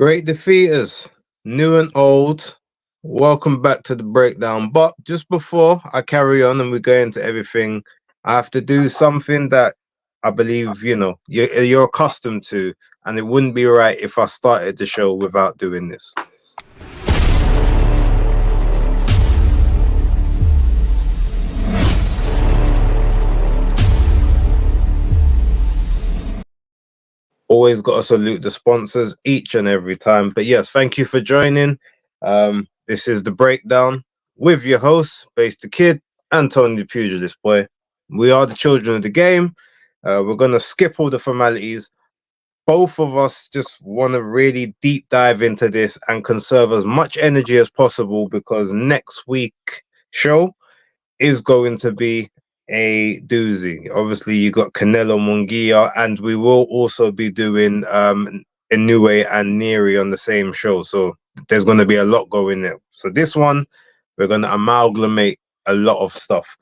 Great defeaters, new and old. Welcome back to the breakdown. But just before I carry on and we go into everything, I have to do something that I believe you're accustomed to, and it wouldn't be right if I started the show without doing this. Always got to salute the sponsors each and every time. But yes, thank you for joining. This is the breakdown with your hosts, BaseDaKID and Tony the Pugilist Boy. We are the children of the game. We're gonna skip all the formalities. Both of us just want to really deep dive into this and conserve as much energy as possible because next week show is going to be a doozy. Obviously, you got Canelo Munguia, and we will also be doing Inoue and Neri on the same show. So there's going to be a lot going there. So this one, we're going to amalgamate a lot of stuff.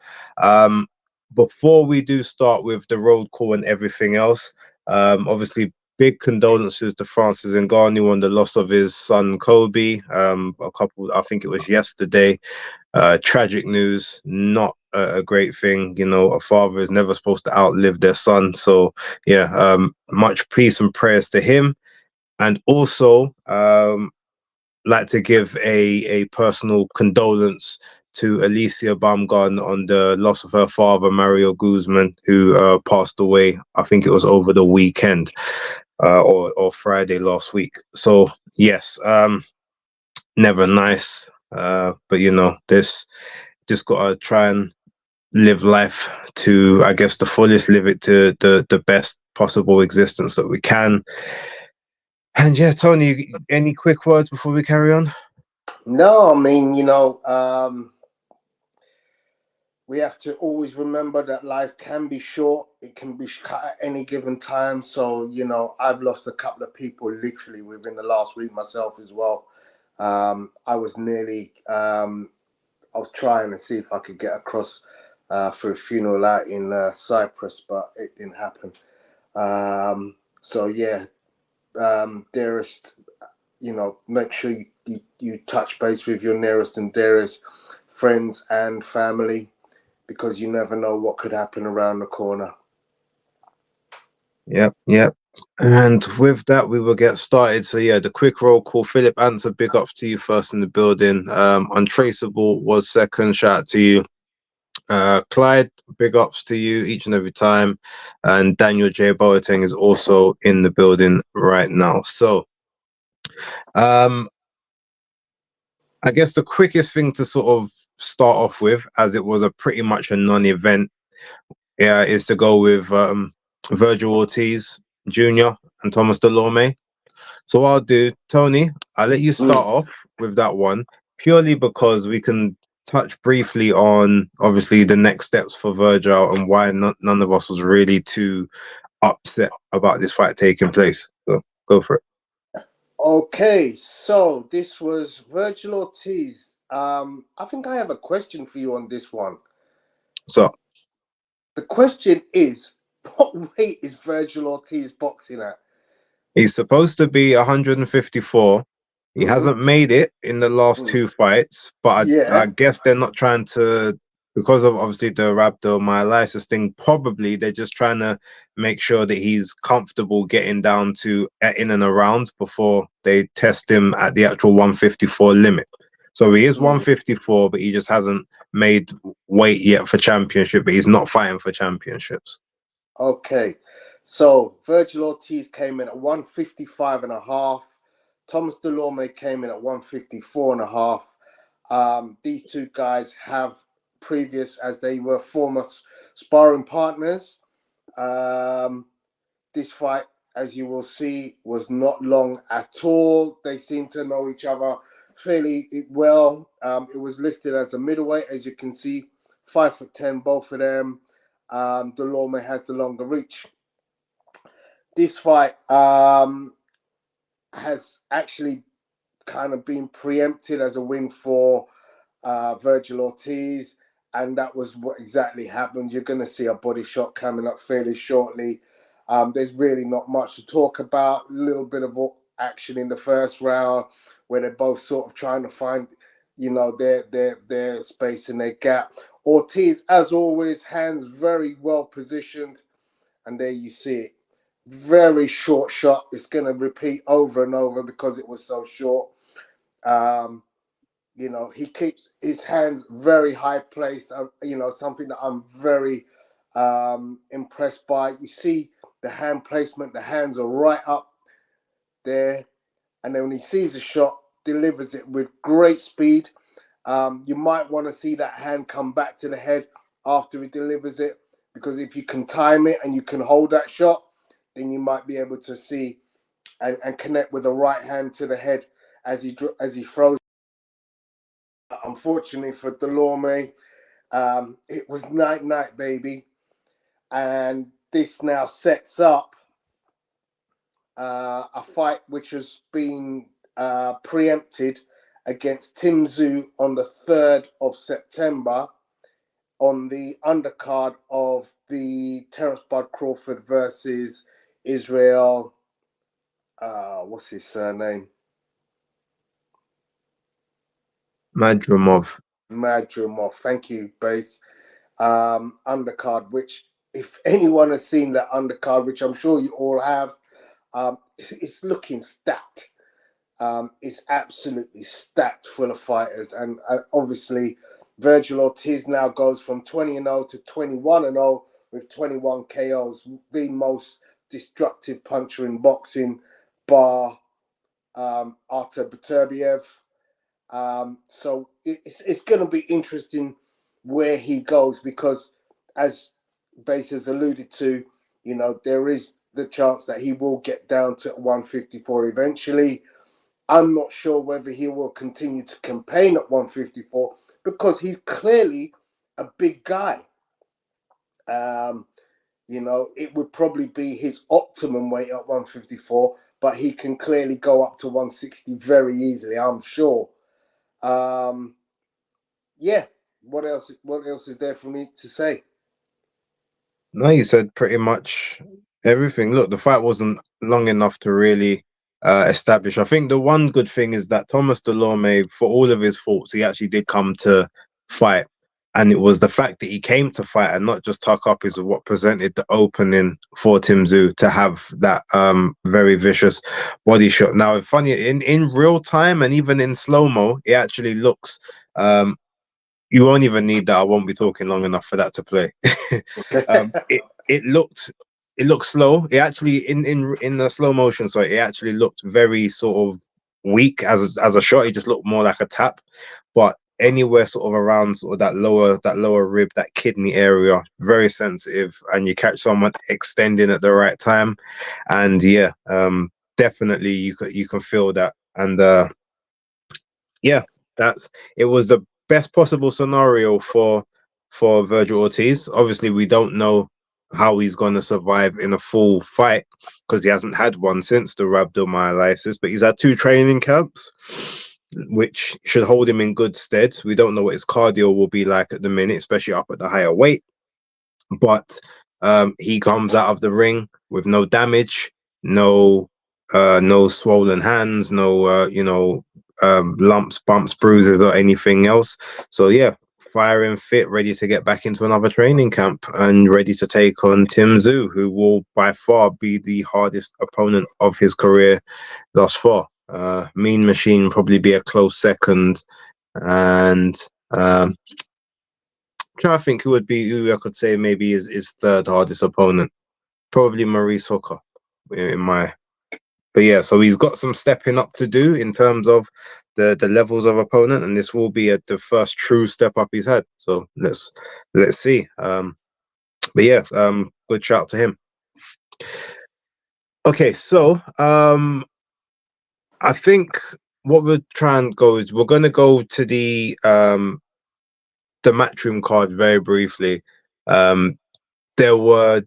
Before we do start with the road call and everything else, obviously, big condolences to Francis Ngannou on the loss of his son Kobe. I think it was yesterday. Tragic news, not a great thing. You know, a father is never supposed to outlive their son. So yeah, much peace and prayers to him. And also, like to give a personal condolence to Alicia Baumgarten on the loss of her father, Mario Guzman, who passed away. I think it was over the weekend or Friday last week. So yes, never nice. But you know, this just gotta try and live life to, I guess, the fullest, live it to the best possible existence that we can. And yeah, Tony, any quick words before we carry on? No, I mean, we have to always remember that life can be short. It can be cut at any given time. So, I've lost a couple of people literally within the last week myself as well. I was trying to see if I could get across for a funeral out in Cyprus, but it didn't happen. So yeah, dearest, make sure you touch base with your nearest and dearest friends and family, because you never know what could happen around the corner. Yep. And with that, we will get started. So yeah, the quick roll call. Philip Answer, big ups to you first in the building. Untraceable was second. Shout out to you. Clyde, big ups to you each and every time. And Daniel J. Boateng is also in the building right now. So I guess the quickest thing to sort of start off with, as it was a pretty much a non-event, is to go with Virgil Ortiz Jr. and Thomas Dulorme. So what I'll do, Tony, I'll let you start off with that one, purely because we can touch briefly on obviously the next steps for Virgil and why none of us was really too upset about this fight taking place. So go for it. Okay, so this was Virgil Ortiz. I think I have a question for you on this one. So the question is, what weight is Virgil Ortiz boxing at? He's supposed to be 154. He hasn't made it in the last two fights, but I guess they're not trying to, because of obviously the rhabdomyolysis thing. Probably they're just trying to make sure that he's comfortable getting down to in and around before they test him at the actual 154 limit. So he is 154, but he just hasn't made weight yet for championship. But he's not fighting for championships. Okay, so Virgil Ortiz came in at 155.5. Thomas Dulorme came in at 154.5. These two guys have previous, as they were former sparring partners. This fight, as you will see, was not long at all. They seem to know each other fairly well. It was listed as a middleweight, as you can see, 5'10", both of them. Dulorme has the longer reach. This fight has actually kind of been preempted as a win for Virgil Ortiz, and that was what exactly happened. You're going to see a body shot coming up fairly shortly. There's really not much to talk about. A little bit of action in the first round where they're both sort of trying to find, their space and their gap. Ortiz, as always, hands very well positioned, and there you see it. Very short shot. It's going to repeat over and over because it was so short. He keeps his hands very high placed. Something that I'm very impressed by. You see the hand placement. The hands are right up there, and then when he sees a shot, delivers it with great speed. You might want to see that hand come back to the head after he delivers it, because if you can time it and you can hold that shot, then you might be able to see and connect with the right hand to the head as he throws. Unfortunately for Dulorme, it was night, baby. And this now sets up a fight which has been preempted against Tim Tszyu on the 3rd of September on the undercard of the Terence Bud Crawford versus Israel. What's his surname? Madrimov. Thank you, Base. Undercard, which if anyone has seen that undercard, which I'm sure you all have, it's looking stacked. It's absolutely stacked full of fighters, and obviously Virgil Ortiz now goes from 20-0 to 21-0 with 21 KOs, the most destructive puncher in boxing, bar Artur Beterbiev. So it's going to be interesting where he goes, because as Base has alluded to, there is the chance that he will get down to 154 eventually. I'm not sure whether he will continue to campaign at 154 because he's clearly a big guy. It would probably be his optimum weight at 154, but he can clearly go up to 160 very easily, I'm sure. What else is there for me to say? No, you said pretty much everything. Look, the fight wasn't long enough to really establish. I think the one good thing is that Thomas Dulorme, for all of his faults, he actually did come to fight. And it was the fact that he came to fight and not just tuck up is what presented the opening for Tim Tszyu to have that very vicious body shot. Now, funny, in real time and even in slow-mo, it actually looks... you won't even need that. I won't be talking long enough for that to play. It looked slow. It actually in the slow motion, so it actually looked very sort of weak as a shot. It just looked more like a tap. But anywhere sort of around sort of that lower rib, that kidney area, very sensitive, and you catch someone extending at the right time, and definitely you can feel that. And it was the best possible scenario for Virgil Ortiz. Obviously, we don't know how he's going to survive in a full fight because he hasn't had one since the rhabdomyolysis, but he's had 2 training camps, which should hold him in good stead. We don't know what his cardio will be like at the minute, especially up at the higher weight. But he comes out of the ring with no damage, no swollen hands, no lumps, bumps, bruises, or anything else. So firing fit, ready to get back into another training camp and ready to take on Tim Tszyu, who will by far be the hardest opponent of his career thus far. Mean Machine probably be a close second, and trying to think who I could say maybe is third hardest opponent. Probably Maurice Hooker in my... But so he's got some stepping up to do in terms of the levels of opponent, and this will be the first true step up he's had. So let's see. Good shout to him. Okay, so I think what we'll try and go is we're going to go to the Matchroom card very briefly. There were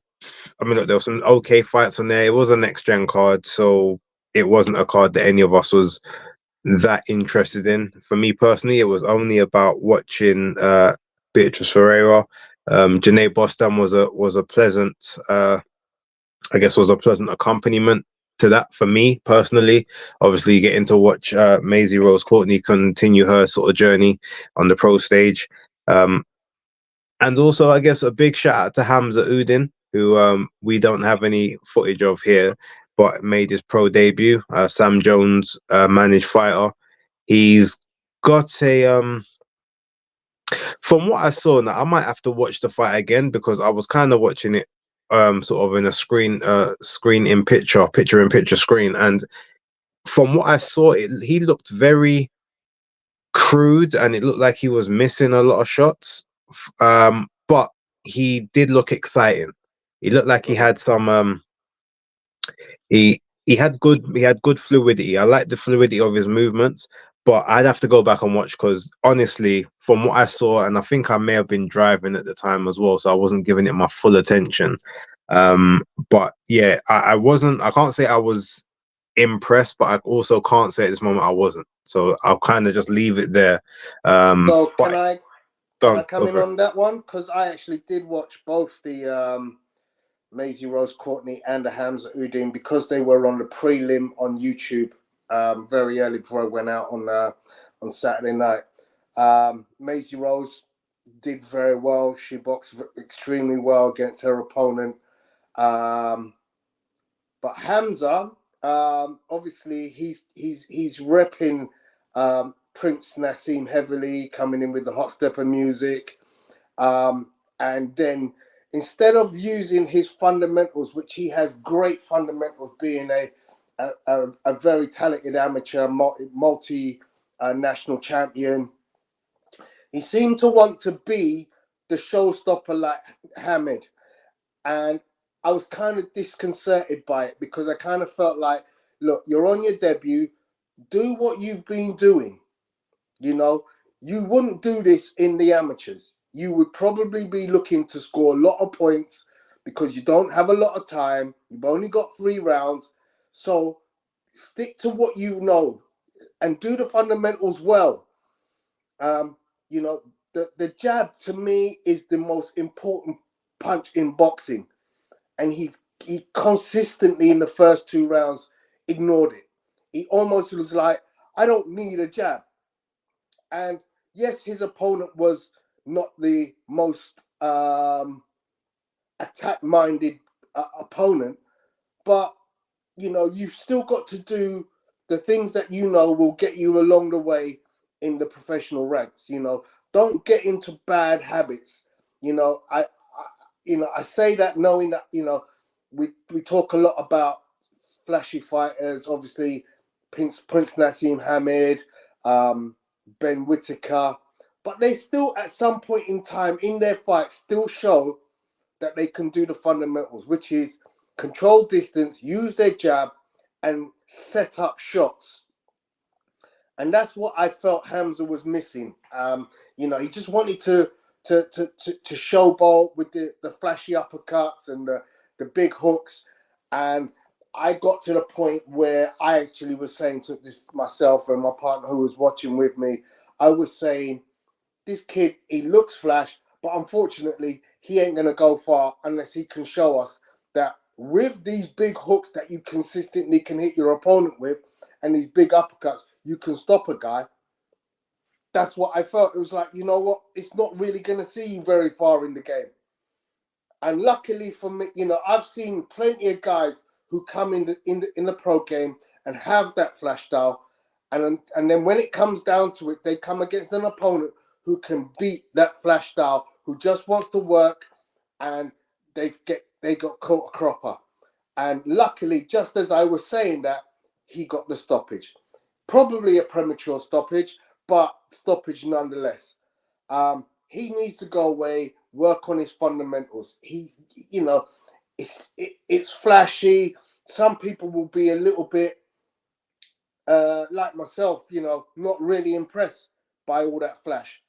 some okay fights on there. It was a NextGen card, so it wasn't a card that any of us was that interested in. For me personally, it was only about watching Beatrice Ferreira. Janae Boston was a pleasant, was a pleasant accompaniment. to that for me personally. Obviously, getting to watch Maisie Rose Courtney continue her sort of journey on the pro stage. And also, I guess a big shout out to Hamza Udin, who we don't have any footage of here, but made his pro debut. Sam Jones managed fighter. He's got a from what I saw now, I might have to watch the fight again because I was kind of watching it sort of in a screen in picture in picture screen, and from what I saw, he looked very crude and it looked like he was missing a lot of shots. But he did look exciting. He looked like he had some he had good fluidity. I like the fluidity of his movements, but I'd have to go back and watch because honestly, from what I saw, and I think I may have been driving at the time as well, so I wasn't giving it my full attention. But yeah, I wasn't. I can't say I was impressed, but I also can't say at this moment I wasn't. So I'll kind of just leave it there. So But can I come go in for it. on that one? Because I actually did watch both the Maisie Rose Courtney and the Hamza Udin because they were on the prelim on YouTube very early before I went out on Saturday night. Maisie Rose did very well. She boxed extremely well against her opponent. But Hamza, obviously, he's repping Prince Nassim heavily, coming in with the hot stepper music, and then instead of using his fundamentals, which he has great fundamentals, being a very talented amateur, multi national champion, he seemed to want to be the showstopper like Hamid, and I was kind of disconcerted by it because I kind of felt like, look, you're on your debut, do what you've been doing. You know, you wouldn't do this in the amateurs. You would probably be looking to score a lot of points because you don't have a lot of time. You've only got 3 rounds. So stick to what you know and do the fundamentals well. You know, the jab to me is the most important punch in boxing. And he consistently in the first 2 rounds ignored it. He almost was like, I don't need a jab. And yes, his opponent was not the most attack-minded opponent, but you know, you've still got to do the things that you know will get you along the way in the professional ranks. You know, don't get into bad habits. You know, I say that knowing that we talk a lot about flashy fighters, obviously Prince Nassim Hamid, Ben Whitaker, but they still at some point in time in their fights still show that they can do the fundamentals, which is control distance, use their jab, and set up shots. And that's what I felt Hamza was missing. He just wanted to showboat with the flashy uppercuts and the big hooks. And I got to the point where I actually was saying to this myself and my partner who was watching with me, I was saying, this kid, he looks flash, but unfortunately, he ain't going to go far unless he can show us that with these big hooks that you consistently can hit your opponent with and these big uppercuts, you can stop a guy. That's what I felt. It was like, you know what? It's not really going to see you very far in the game. And luckily for me, I've seen plenty of guys who come in the pro game and have that flash style. And then when it comes down to it, they come against an opponent who can beat that flash style, who just wants to work, and they got caught a cropper. And luckily, just as I was saying that, he got the stoppage. Probably a premature stoppage, but stoppage nonetheless. He needs to go away, work on his fundamentals. He's, it's flashy. Some people will be a little bit like myself, not really impressed by all that flash.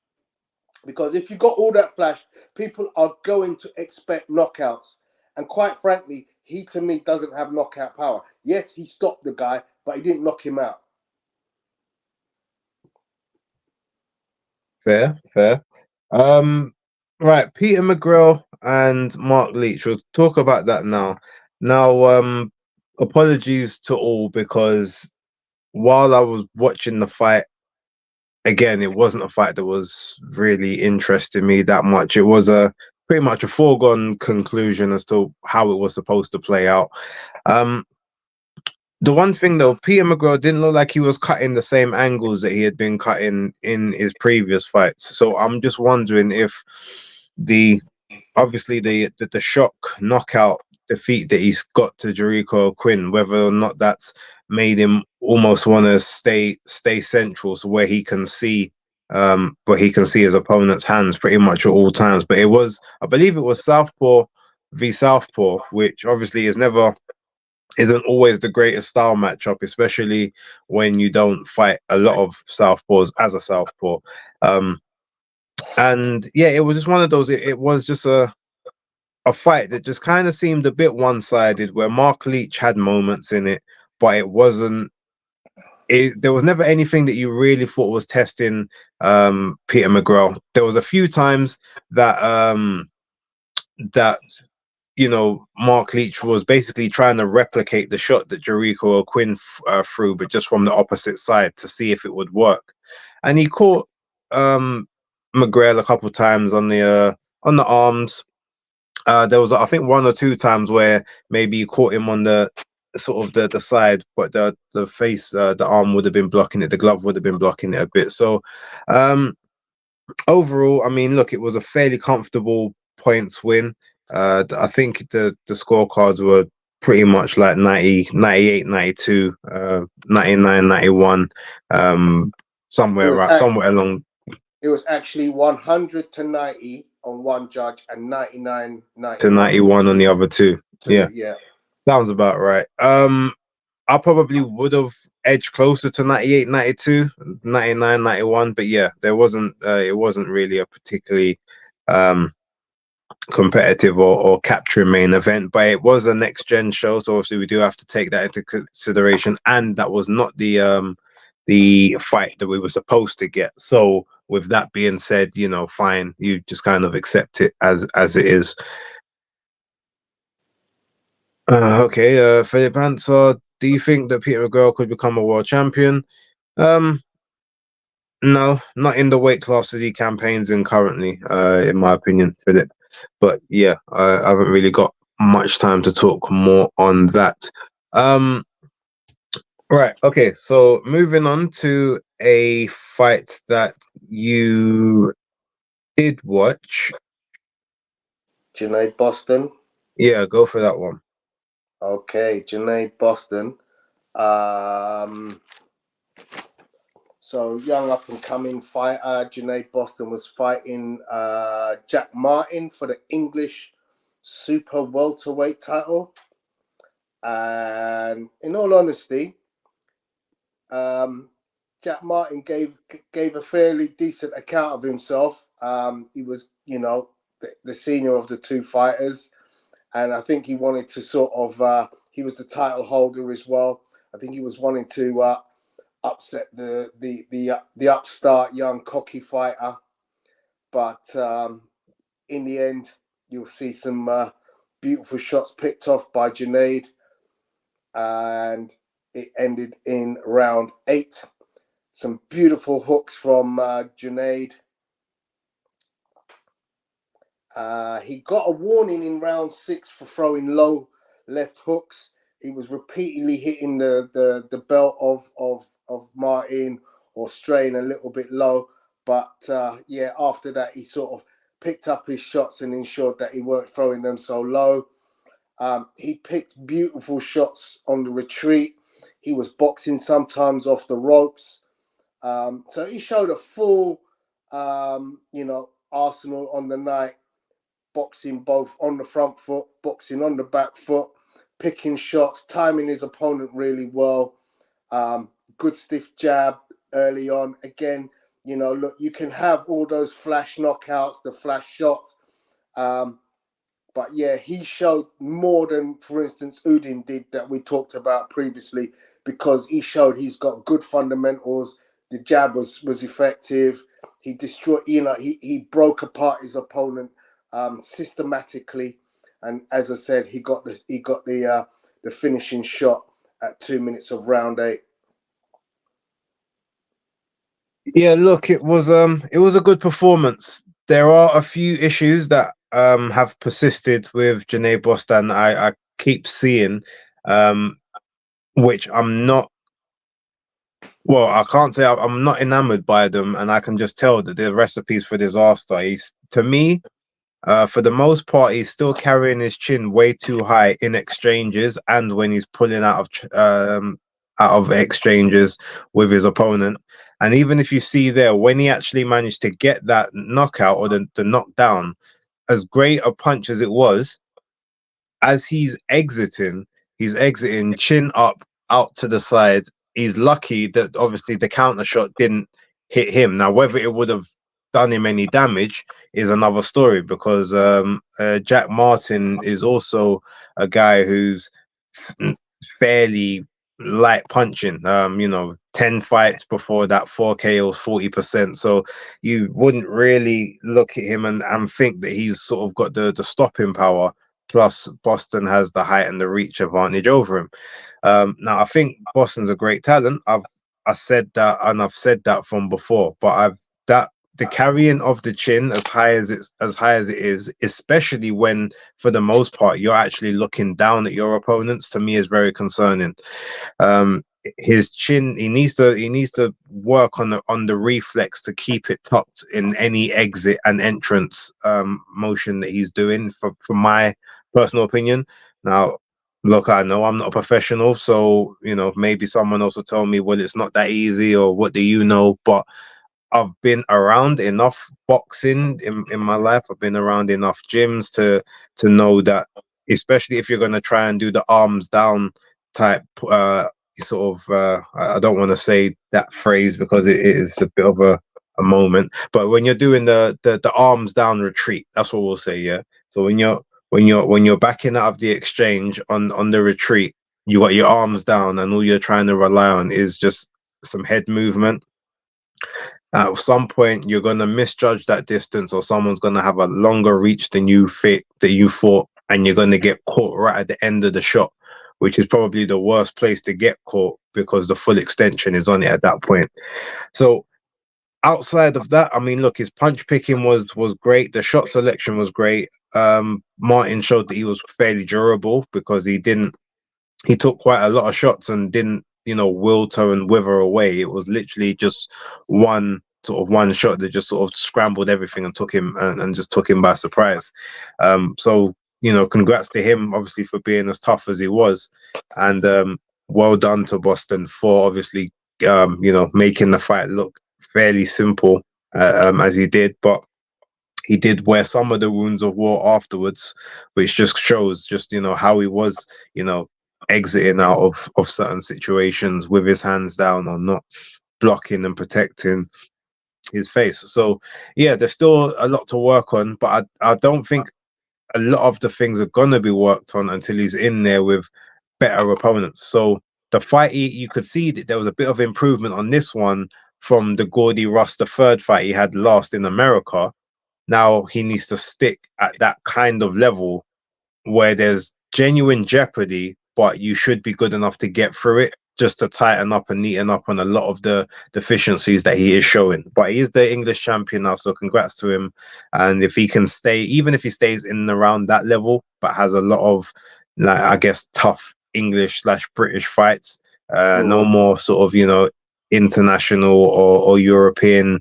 Because if you got all that flash, people are going to expect knockouts. And quite frankly, he to me doesn't have knockout power. Yes, he stopped the guy, but he didn't knock him out. Fair. Right, Peter McGrail and Mark Leech. We'll talk about that now. Now, apologies to all, because while I was watching the fight, again, it wasn't a fight that was really interesting me that much. It was a pretty much a foregone conclusion as to how it was supposed to play out. Um, the one thing though, Peter McGrail didn't look like he was cutting the same angles that he had been cutting in his previous fights. So I'm just wondering if the obviously the shock knockout defeat that he's got to Jericho Quinn, whether or not that's made him almost want to stay central, so where he can see his opponent's hands pretty much at all times. But it was, I believe it was Southpaw v Southpaw, which obviously isn't always the greatest style matchup, especially when you don't fight a lot of Southpaws as a Southpaw. And yeah, it was just one of those. It was just a fight that just kind of seemed a bit one-sided, where Mark Leech had moments in it, but it wasn't. There was never anything that you really thought was testing Peter McGrail. There was a few times that that Mark Leech was basically trying to replicate the shot that Jericho Quinn threw, but just from the opposite side to see if it would work. And he caught McGrail a couple times on the arms. There was, I think, one or two times where maybe you caught him on the sort of the side, but the face, the arm would have been blocking it, the glove would have been blocking it a bit. So overall, I mean, look, it was a fairly comfortable points win. I think the scorecards were pretty much like 90, 98, 92, 99, 91, somewhere along. It was actually 100 to 90 on one judge and 99 to 91 on the other two. Yeah. Yeah. Sounds about right. I probably would have edged closer to 98, 92, 99, 91, but yeah, it wasn't really a particularly competitive or capturing main event, but it was a next gen show, so obviously we do have to take that into consideration, and that was not the fight that we were supposed to get. So with that being said, fine, you just kind of accept it as it is. Okay, Philip Hanser, do you think that Peter McGrail could become a world champion? No, not in the weight class that he campaigns in currently, in my opinion, Philip. But yeah, I haven't really got much time to talk more on that. Right, okay, so moving on to a fight that you did watch. Junaid Boston. Yeah, go for that one. Okay, Junaid Boston. So young up and coming fighter, Junaid Boston was fighting Jack Martin for the English super welterweight title. And in all honesty, Jack Martin gave a fairly decent account of himself. He was, the senior of the two fighters, and I think he wanted to sort of. He was the title holder as well. I think he was wanting to upset the upstart young cocky fighter, but in the end, you'll see some beautiful shots picked off by Junaid, and it ended in round 8. Some beautiful hooks from Junaid. He got a warning in round 6 for throwing low left hooks. He was repeatedly hitting the belt of Martin or straying a little bit low. But yeah, after that, he sort of picked up his shots and ensured that he weren't throwing them so low. He picked beautiful shots on the retreat. He was boxing sometimes off the ropes. So he showed a full, arsenal on the night, boxing both on the front foot, boxing on the back foot, picking shots, timing his opponent really well. Good stiff jab early on. Again, look, you can have all those flash knockouts, the flash shots. But yeah, he showed more than, for instance, Udin did that we talked about previously, because he showed he's got good fundamentals. The jab was effective. He destroyed, he broke apart his opponent systematically, and as I said, he got the the finishing shot at 2 minutes of round 8? Yeah, look, it was a good performance. There are a few issues that have persisted with Janae Bostan. I keep seeing, which I'm not. Well, I can't say I'm not enamored by them, and I can just tell that they're recipes for disaster. He's, to me, for the most part, he's still carrying his chin way too high in exchanges, and when he's pulling out of exchanges with his opponent. And even if you see there, when he actually managed to get that knockout or the knockdown, as great a punch as it was, as he's exiting chin up, out to the side. He's lucky that obviously the counter shot didn't hit him. Now, whether it would have done him any damage is another story, because Jack Martin is also a guy who's fairly light punching. 10 fights before that, 4 KOs, 40%. So you wouldn't really look at him and think that he's sort of got the stopping power. Plus, Boston has the height and the reach advantage over him. Now, I think Boston's a great talent. I said that, and I've said that from before. But the carrying of the chin as high as it is, especially when for the most part you're actually looking down at your opponents, to me is very concerning. His chin, he needs to work on the reflex to keep it tucked in any exit and entrance motion that he's doing, for my personal opinion. Now, look, I know I'm not a professional, so maybe someone else will tell me, well, it's not that easy, or what do you know? But I've been around enough boxing in my life. I've been around enough gyms to know that, especially if you're going to try and do the arms down type sort of I don't want to say that phrase because it is a bit of a moment, but when you're doing the arms down retreat, that's what we'll say. Yeah. So when you're backing out of the exchange on the retreat, you got your arms down, and all you're trying to rely on is just some head movement. At some point you're going to misjudge that distance, or someone's going to have a longer reach than you thought, and you're going to get caught right at the end of the shot, which is probably the worst place to get caught, because the full extension is on it at that point. So outside of that, I mean, look, his punch picking was great. The shot selection was great. Martin showed that he was fairly durable, because he took quite a lot of shots and didn't, wilter and wither away. It was literally just one shot that just sort of scrambled everything and took him and just took him by surprise. So, congrats to him, obviously, for being as tough as he was. And well done to Boston for obviously, making the fight look fairly simple, as he did. But he did wear some of the wounds of war afterwards, which just shows how he was, exiting out of certain situations with his hands down, or not blocking and protecting his face. So yeah, there's still a lot to work on, but I don't think a lot of the things are gonna be worked on until he's in there with better opponents. So the fight, you could see that there was a bit of improvement on this one from the Gordy Russ, the third fight he had last in America. Now he needs to stick at that kind of level where there's genuine jeopardy, but you should be good enough to get through it, just to tighten up and neaten up on a lot of the deficiencies that he is showing. But he is the English champion now, so congrats to him. And if he can stay, even if he stays in and around that level, but has a lot of, like, I guess, tough English/British fights, no more sort of, international or European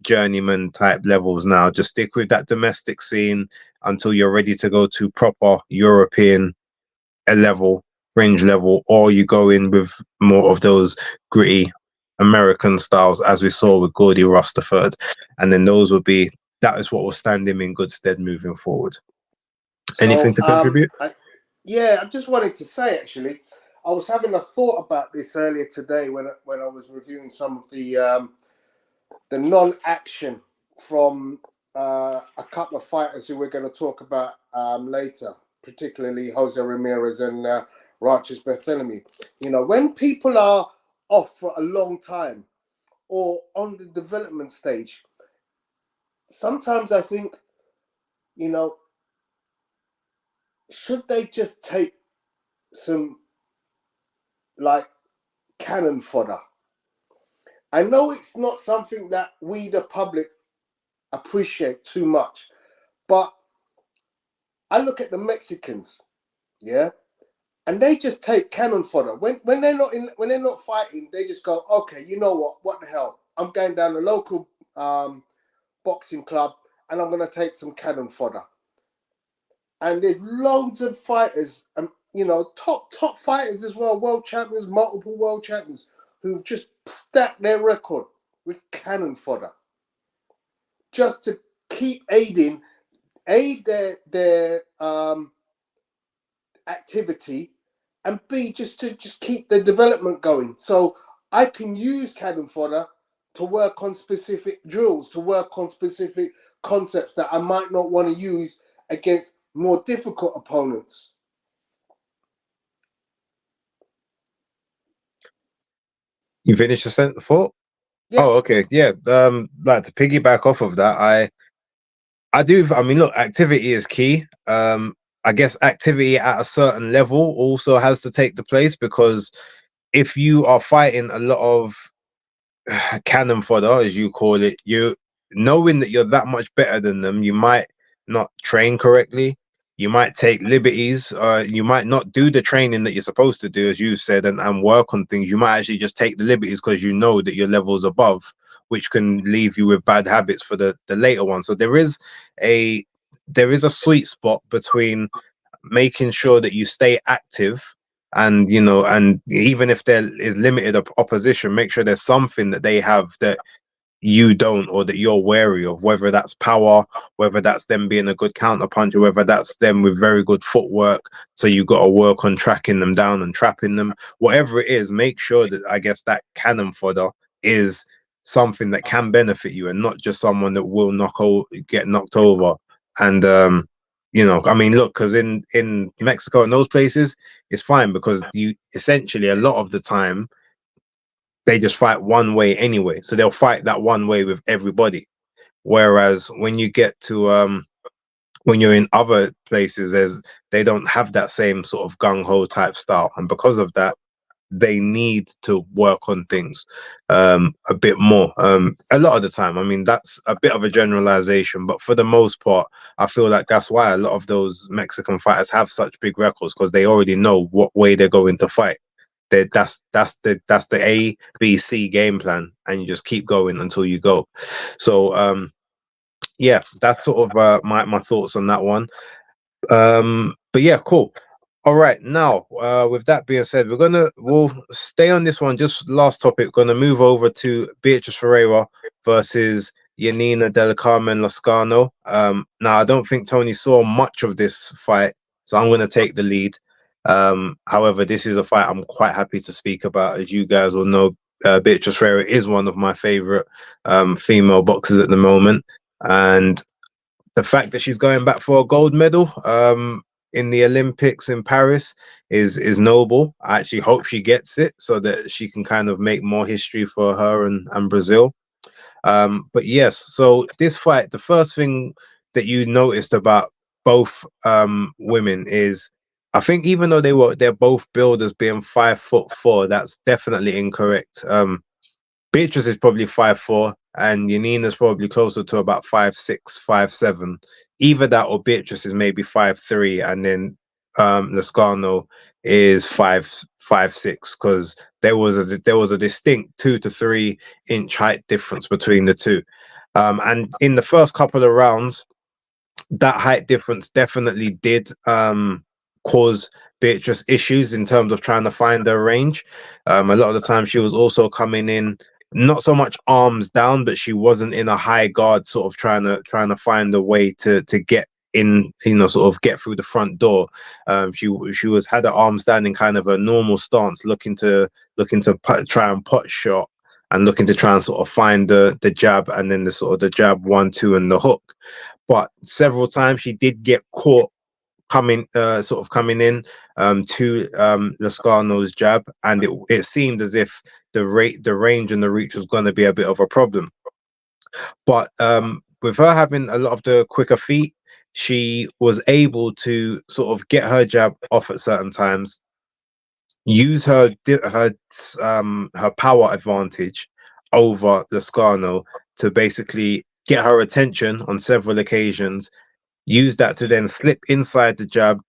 journeyman type levels now. Just stick with that domestic scene until you're ready to go to proper European fringe level, or you go in with more of those gritty American styles, as we saw with Gordy Russ the third. And then that is what will stand him in good stead moving forward. So, Anything to contribute? I just wanted to say, actually, I was having a thought about this earlier today when I was reviewing some of the non-action from a couple of fighters who we're going to talk about later, particularly Jose Ramirez and Bartholomy. When people are off for a long time or on the development stage, sometimes I think, should they just take some like cannon fodder. I know it's not something that we, the public, appreciate too much, but I look at the Mexicans, yeah, and they just take cannon fodder when they're not fighting. They just go, okay, you know what the hell? I'm going down the local boxing club and I'm gonna take some cannon fodder. And there's loads of fighters, top fighters as well, world champions, multiple world champions, who've just stacked their record with cannon fodder, just to keep aid their activity, and B, just to keep the development going. So I can use cannon fodder to work on specific drills, to work on specific concepts that I might not want to use against more difficult opponents. You finished the thought? Yeah. Oh, okay. Yeah. Like to piggyback off of that, I do. I mean, look, activity is key. I guess activity at a certain level also has to take the place, because if you are fighting a lot of cannon fodder, as you call it, you knowing that you're that much better than them, you might not train correctly. You might take liberties. You might not do the training that you're supposed to do, as you said, and work on things. You might actually just take the liberties because you know that your level's above, which can leave you with bad habits for the later one. So there is a sweet spot between making sure that you stay active, and and even if there is limited opposition, make sure there's something that they have that you don't, or that you're wary of, whether that's power, whether that's them being a good counter puncher, whether that's them with very good footwork, so you got to work on tracking them down and trapping them. Whatever it is, make sure that, I guess, that cannon fodder is something that can benefit you, and not just someone that will get knocked over. And I mean, look, because in Mexico and those places, it's fine, because you essentially, a lot of the time, they just fight one way anyway, so they'll fight that one way with everybody. Whereas when you get to when you're in other places, they don't have that same sort of gung-ho type style, and because of that, they need to work on things a bit more a lot of the time. I mean, that's a bit of a generalization, but for the most part, I feel like that's why a lot of those Mexican fighters have such big records, because they already know what way they're going to fight. That's the A, B, C game plan, and you just keep going until you go. So yeah, that's sort of my thoughts on that one. But yeah, cool. All right, now with that being said, we'll stay on this one. Just last topic, gonna move over to Beatriz Ferreira versus Yanina Del Carmen Loscano. Now I don't think Tony saw much of this fight, so I'm gonna take the lead. However, this is a fight I'm quite happy to speak about. As you guys will know, Beatriz Ferreira is one of my favorite female boxers at the moment, and the fact that she's going back for a gold medal in the Olympics in Paris is noble. I actually hope she gets it, so that she can kind of make more history for her and Brazil. But yes, so this fight, the first thing that you noticed about both women is, I think, even though they're both billed as being 5'4", that's definitely incorrect. Beatrice is probably 5'4", and Yanina's probably closer to about 5'6", 5'7". Either that, or Beatrice is maybe 5'3", and then Loscano is 5'6", because there was a distinct 2 to 3 inch height difference between the two. And in the first couple of rounds, that height difference definitely did cause Beatrice issues in terms of trying to find her range. A lot of the time she was also coming in not so much arms down, but she wasn't in a high guard, sort of trying to find a way to get in, sort of get through the front door. She had her arms down in kind of a normal stance, looking to try and pot shot, and looking to try and sort of find the jab, and then the sort of the jab 1-2 and the hook. But several times she did get caught coming in to Loscano's jab, and it seemed as if the range and the reach was going to be a bit of a problem. But with her having a lot of the quicker feet, she was able to sort of get her jab off at certain times, use her power advantage over Lascano to basically get her attention on several occasions. Use that to then slip inside the jab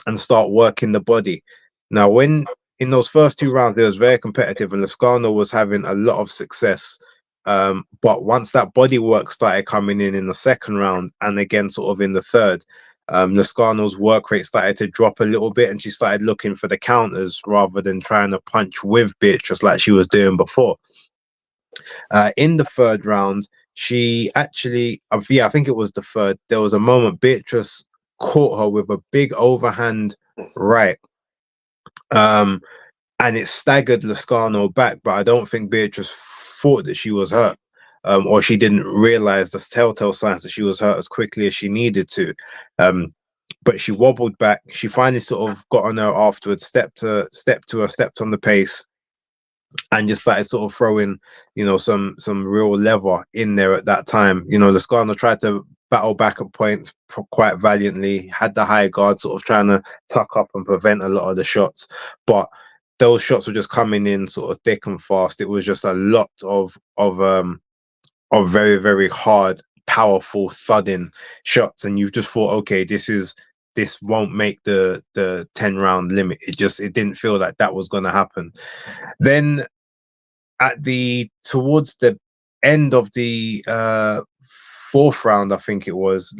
and start working the body. Now, when in those first 2 rounds, it was very competitive, and Lascano was having a lot of success. But once that body work started coming in the second round, and again sort of in the third, Lascano's work rate started to drop a little bit, and she started looking for the counters rather than trying to punch with Beatrice like she was doing before. In the third round, she actually, I think it was the third. There was a moment Beatrice caught her with a big overhand right, and it staggered Lascano back. But I don't think Beatrice thought that she was hurt, or she didn't realize the telltale signs that she was hurt as quickly as she needed to. But she wobbled back. She finally sort of got on her afterwards, stepped on the pace, and just started sort of throwing, some real lever in there at that time. Lascano tried to battle back at points quite valiantly, had the high guard sort of trying to tuck up and prevent a lot of the shots, but those shots were just coming in sort of thick and fast. It was just a lot of very, very hard, powerful thudding shots, and you just thought, okay, this won't make the 10-round limit. It didn't feel like that was going to happen. Then towards the end of the fourth round, I think it was,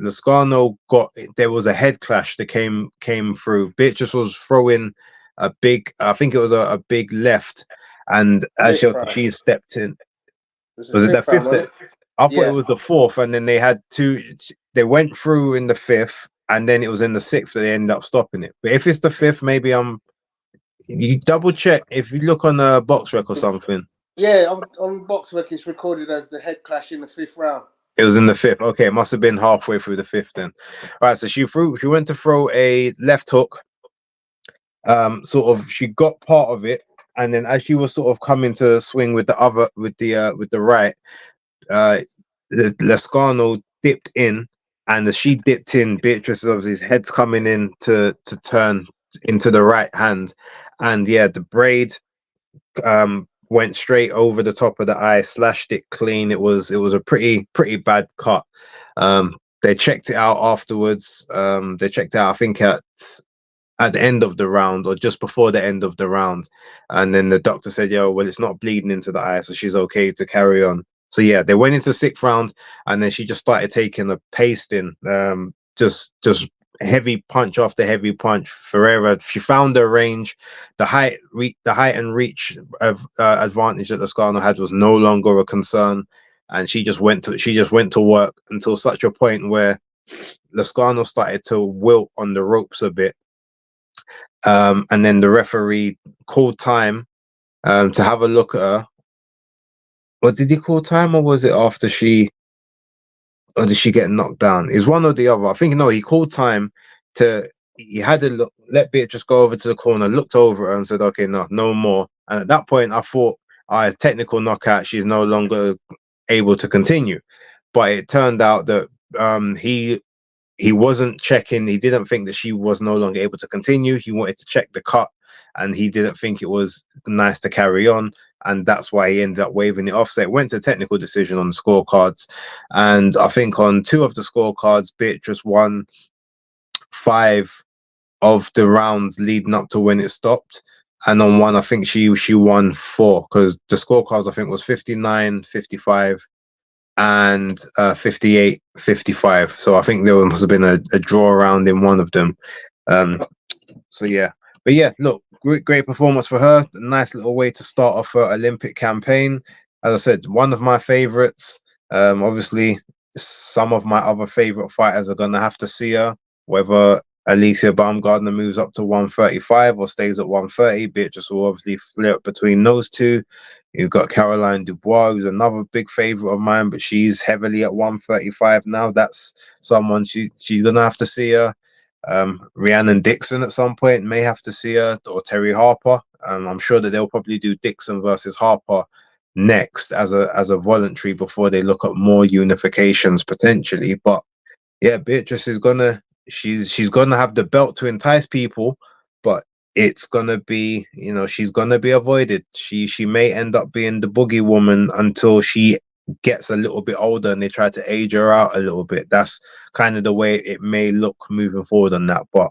there was a head clash that came through. Beatrice was throwing a big, I think it was a big left, and as she stepped in. Was it the fifth? I thought it was the fourth, and then they had two. They went through in the fifth, and then it was in the sixth that they ended up stopping it. But if it's the fifth, maybe you double check if you look on a box rec or something. Yeah, on box rec, it's recorded as the head clash in the fifth round. It was in the fifth. Okay, it must have been halfway through the fifth then. All right, so she went to throw a left hook. She got part of it, and then as she was sort of coming to swing with the right, Lascano dipped in, and as she dipped in, Beatrice obviously head's coming in to turn into the right hand, and the braid went straight over the top of the eye, slashed it clean. It was a pretty bad cut. They checked it out afterwards. They checked it out, I think, at the end of the round or just before the end of the round, and then the doctor said, well, it's not bleeding into the eye, so she's okay to carry on. So they went into the sixth round, and then she just started taking a pasting, just heavy punch after heavy punch. Ferreira, she found her range. The height and reach of advantage that Lascano had was no longer a concern, and she just went to work until such a point where Lascano started to wilt on the ropes a bit. And then the referee called time to have a look at her. Or did he call time, or was it after or did she get knocked down? It's one or the other. I think no, he called time he had to look, let Beatrice go over to the corner, looked over her and said, okay, no more. And at that point I thought, technical knockout, she's no longer able to continue. But it turned out that he wasn't checking. He didn't think that she was no longer able to continue. He wanted to check the cut, and he didn't think it was nice to carry on, and that's why he ended up waving it off. So it went to technical decision on the scorecards, and I think on 2 of the scorecards, Beatrice won 5 of the rounds leading up to when it stopped, and on 1, I think she won 4, because the scorecards, I think, was 59-55 and 58-55. So I think there must have been a draw round in one of them. But look, great performance for her. A nice little way to start off her Olympic campaign. As I said, one of my favorites. Obviously, some of my other favorite fighters are going to have to see her, whether Alicia Baumgardner moves up to 135 or stays at 130. Beatrice will obviously flip between those two. You've got Caroline Dubois, who's another big favorite of mine, but she's heavily at 135 now. That's someone she's going to have to see her. Rhiannon Dixon at some point may have to see her, or Terry Harper. I'm sure that they'll probably do Dixon versus Harper next as a voluntary before they look at more unifications potentially. But Beatrice is she's gonna have the belt to entice people, but it's gonna be, she's gonna be avoided. She may end up being the boogie woman until she gets a little bit older and they try to age her out a little bit. That's kind of the way it may look moving forward on that. But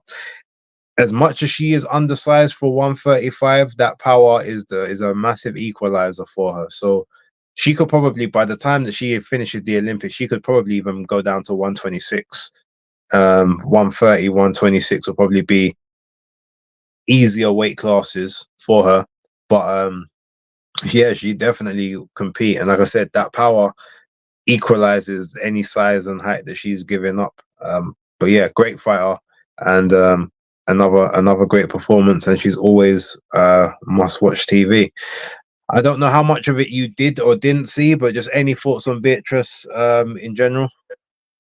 as much as she is undersized for 135, that power is a massive equalizer for her. So she could probably, by the time that she finishes the Olympics, she could probably even go down to 126. 130, 126 will probably be easier weight classes for her. But yeah, she definitely compete. And like I said, that power equalizes any size and height that she's giving up. But yeah, great fighter, and another great performance. And she's always must watch TV. I don't know how much of it you did or didn't see, but just any thoughts on Beatrice in general?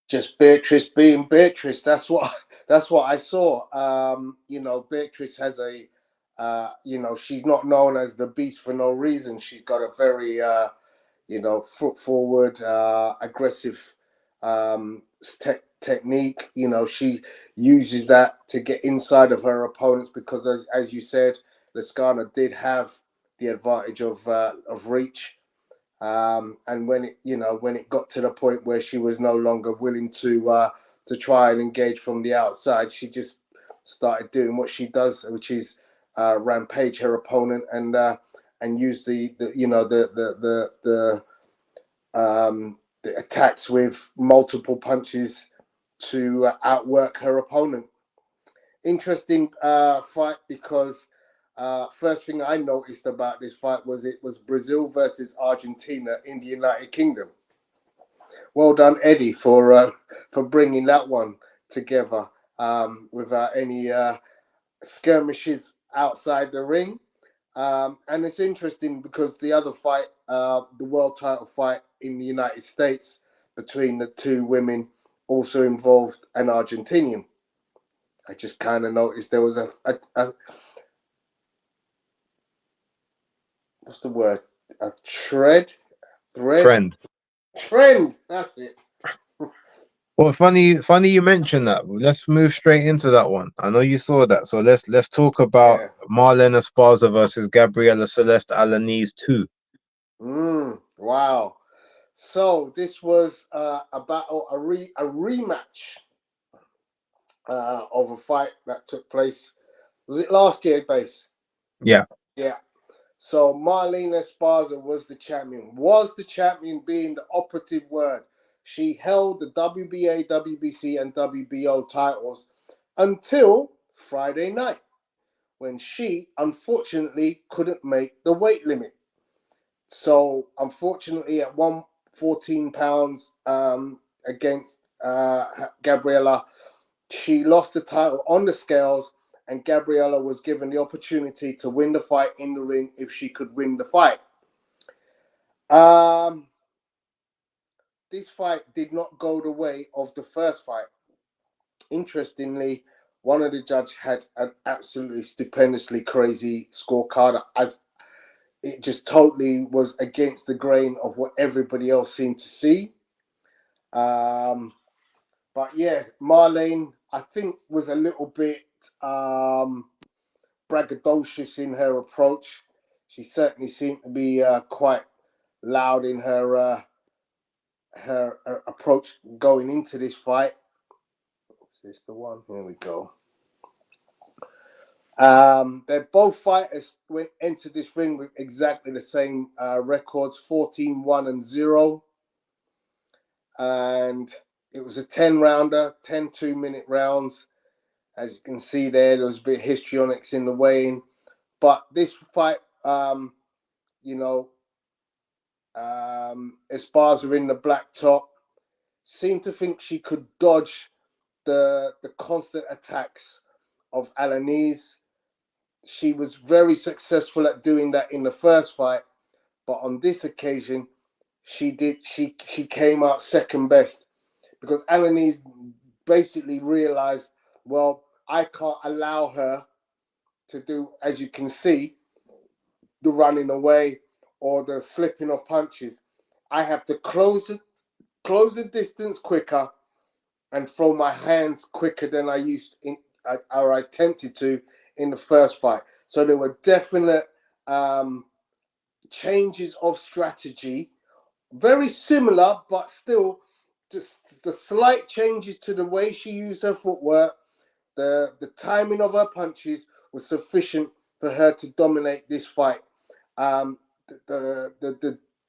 Just Beatrice being Beatrice. That's what I saw. Beatrice has a she's not known as the beast for no reason. She's got a very foot forward, aggressive technique. She uses that to get inside of her opponents because, as you said, Lascano did have the advantage of reach. And when it got to the point where she was no longer willing to try and engage from the outside, she just started doing what she does, which is rampage her opponent and use the attacks with multiple punches to outwork her opponent. Interesting fight because first thing I noticed about this fight was it was Brazil versus Argentina in the United Kingdom. Well done, Eddie, for bringing that one together without any skirmishes outside the ring. And it's interesting because the other fight, the world title fight in the United States between the two women, also involved an Argentinian. I just kind of noticed there was a what's the word? A thread? Trend. That's it. Well, funny you mentioned that. Let's move straight into that one. I know you saw that, so let's talk about Marlene Esparza versus Gabriela Celeste Alanis 2. Wow. So this was a battle, a rematch of a fight that took place. Was it last year, Base? Yeah. Yeah. So Marlene Esparza was the champion. Was the champion being the operative word. She held the WBA, WBC, and WBO titles until Friday night, when she unfortunately couldn't make the weight limit. So unfortunately, at 114 pounds against Gabriela, she lost the title on the scales, and Gabriela was given the opportunity to win the fight in the ring if she could win the fight. This fight did not go the way of the first fight. Interestingly, one of the judges had an absolutely stupendously crazy scorecard, as it just totally was against the grain of what everybody else seemed to see. But yeah, Marlene, I think, was a little bit braggadocious in her approach. She certainly seemed to be quite loud in her approach going into this fight. Is this the one? Here we go. They're both fighters entered this ring with exactly the same records, 14-1-0. And it was a 10-rounder, 10 2-minute rounds. As you can see there was a bit of histrionics in the weighing. But this fight, Esparza in the black top seemed to think she could dodge the constant attacks of Alanis. She was very successful at doing that in the first fight, but on this occasion, she came out second best because Alanis basically realized, well, I can't allow her to do, as you can see, the running away or the slipping of punches. I have to close the distance quicker and throw my hands quicker than I attempted to in the first fight. So there were definite changes of strategy, very similar, but still just the slight changes to the way she used her footwork, the timing of her punches was sufficient for her to dominate this fight.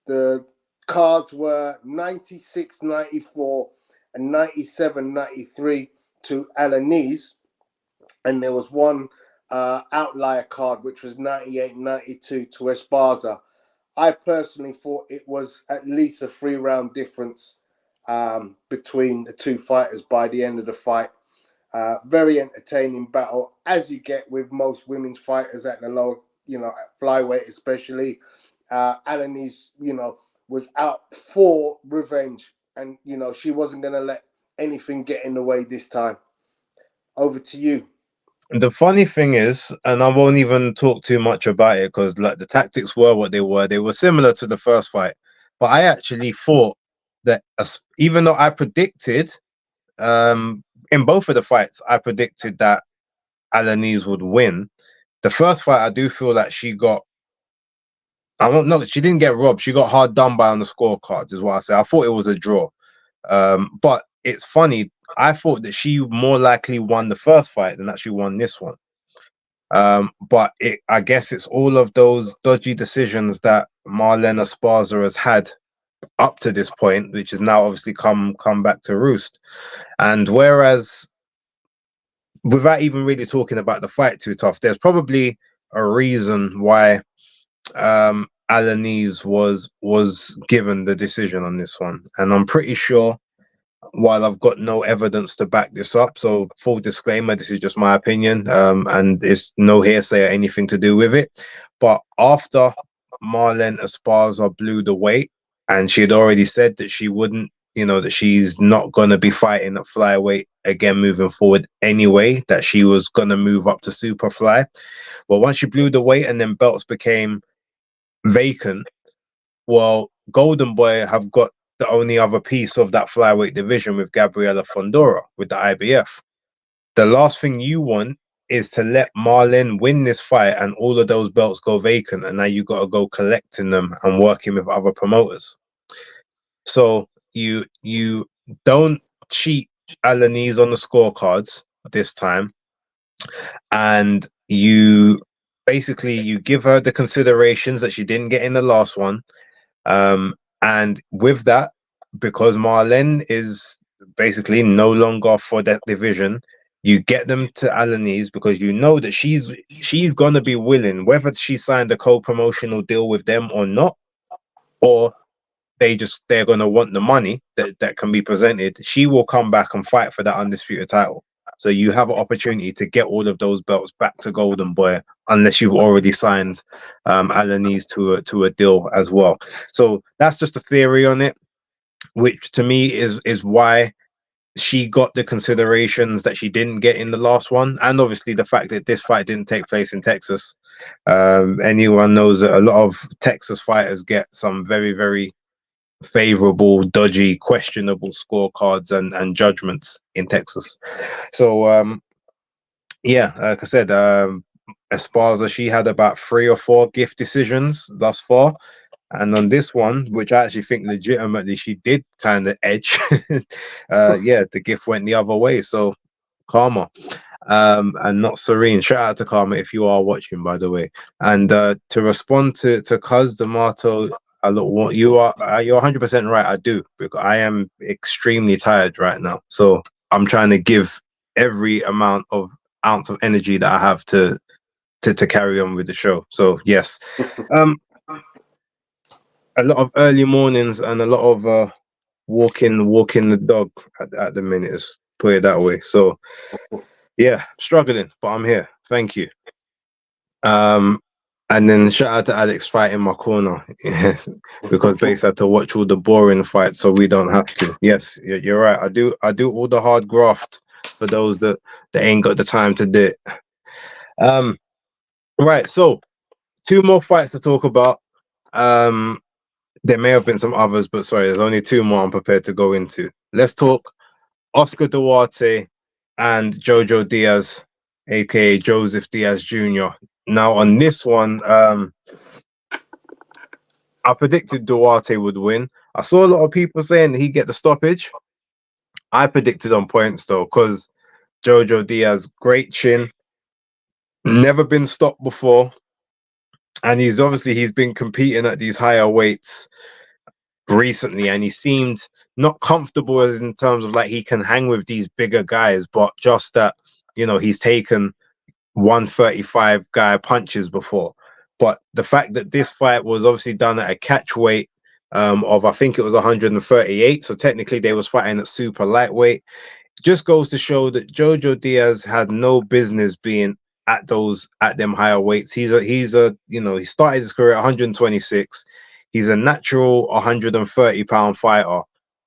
The cards were 96-94 and 97-93 to Alanis, and there was one outlier card which was 98-92 to Esparza. I personally thought it was at least a 3-round difference between the two fighters by the end of the fight. Very entertaining battle, as you get with most women's fighters at the lower, at flyweight especially. Alanis, was out for revenge, and she wasn't going to let anything get in the way this time. Over to you. The funny thing is, and I won't even talk too much about it because like the tactics were what they were similar to the first fight. But I actually thought that even though I predicted in both of the fights, I predicted that Alanis would win. The first fight, I do feel that she got, she didn't get robbed. She got hard done by on the scorecards, is what I say. I thought it was a draw. But it's funny. I thought that she more likely won the first fight than actually won this one. But I guess it's all of those dodgy decisions that Marlen Esparza has had up to this point, which has now obviously come back to roost. And whereas, without even really talking about the fight too tough, there's probably a reason why Alanis was given the decision on this one, and I'm pretty sure, while I've got no evidence to back this up, so full disclaimer, this is just my opinion, and it's no hearsay or anything to do with it, but after Marlen Esparza blew the weight, and she had already said that she wouldn't, that she's not going to be fighting at flyweight again moving forward anyway, that she was going to move up to super fly. Well, once she blew the weight and then belts became vacant, well, Golden Boy have got the only other piece of that flyweight division with Gabriela Fondora with the IBF. The last thing you want is to let Marlen win this fight and all of those belts go vacant, and now you got to go collecting them and working with other promoters. So you don't cheat Alanis on the scorecards this time, and you give her the considerations that she didn't get in the last one. And with that, because Marlen is basically no longer for that division, you get them to Alanis because you know that she's gonna be willing, whether she signed a co-promotional deal with them or not, or they're gonna want the money that can be presented. She will come back and fight for that undisputed title. So you have an opportunity to get all of those belts back to Golden Boy, unless you've already signed Alanis to a deal as well. So that's just a theory on it, which to me is why she got the considerations that she didn't get in the last one, and obviously the fact that this fight didn't take place in Texas. Anyone knows that a lot of Texas fighters get some very, very favorable, dodgy, questionable scorecards and judgments in Texas. So yeah, like I said, Esparza, she had about 3 or 4 gift decisions thus far, and on this one, which I actually think legitimately she did kind of edge, yeah, the gift went the other way. So karma, and not Serene. Shout out to Karma if you are watching, by the way. And to respond to Cuz D'Amato, you're 100% right. I do, because I am extremely tired right now. So I'm trying to give every ounce of energy that I have to carry on with the show. So yes, a lot of early mornings and a lot of walking the dog at the minute. Let's put it that way. So yeah, struggling, but I'm here. Thank you. And then shout out to Alex fight in my corner, because Base had to watch all the boring fights, so we don't have to. Yes, you're right. I do all the hard graft for those that ain't got the time to do it. Right. So 2 more fights to talk about. There may have been some others, but sorry, there's only 2 more I'm prepared to go into. Let's talk Oscar Duarte and Jojo Diaz aka Joseph Diaz Jr. Now on this one, I predicted Duarte would win. I saw a lot of people saying that he'd get the stoppage. I predicted on points though, because Jojo Diaz, great chin, never been stopped before, and he's been competing at these higher weights recently, and he seemed not comfortable as in terms of like he can hang with these bigger guys, but just that he's taken 135 guy punches before. But the fact that this fight was obviously done at a catch weight of I think it was 138, so technically they was fighting at super lightweight, just goes to show that Jojo Diaz had no business being at them higher weights. He started his career at 126. He's a natural 130-pound fighter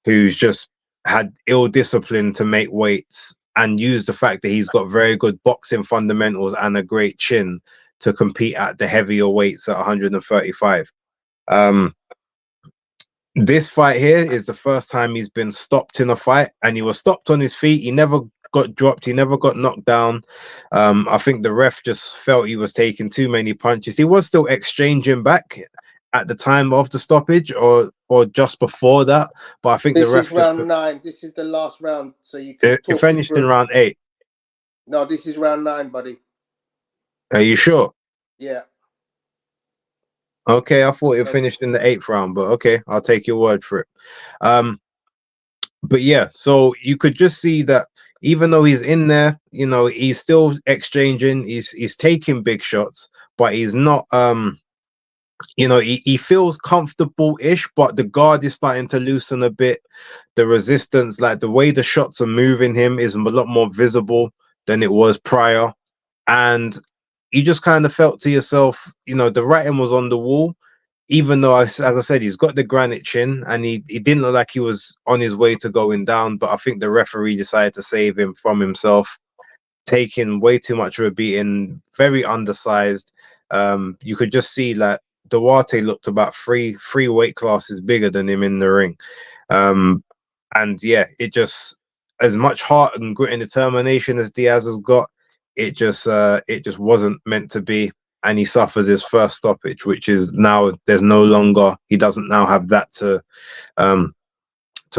who's just had ill discipline to make weights and use the fact that he's got very good boxing fundamentals and a great chin to compete at the heavier weights at 135. This fight here is the first time he's been stopped in a fight, and he was stopped on his feet. He never got dropped. He never got knocked down. I think the ref just felt he was taking too many punches. He was still exchanging back at the time of the stoppage or just before that, but I think this the ref is round 9. This is the last round, so you can it talk finished in round 8. No, this is round 9, buddy. Are you sure? Yeah. Okay, I thought it finished in the 8th round, but okay, I'll take your word for it. But yeah, so you could just see that even though he's in there, he's still exchanging, he's taking big shots, but he's not he feels comfortable-ish, but the guard is starting to loosen a bit. The resistance, like the way the shots are moving him, is a lot more visible than it was prior. And you just kind of felt to yourself, the writing was on the wall, even though, as I said, he's got the granite chin and he didn't look like he was on his way to going down. But I think the referee decided to save him from himself, taking way too much of a beating, very undersized. You could just see like Duarte looked about three weight classes bigger than him in the ring. And yeah, it just, as much heart and grit and determination as Diaz has got, it just wasn't meant to be, and he suffers his first stoppage, which is now he doesn't now have that to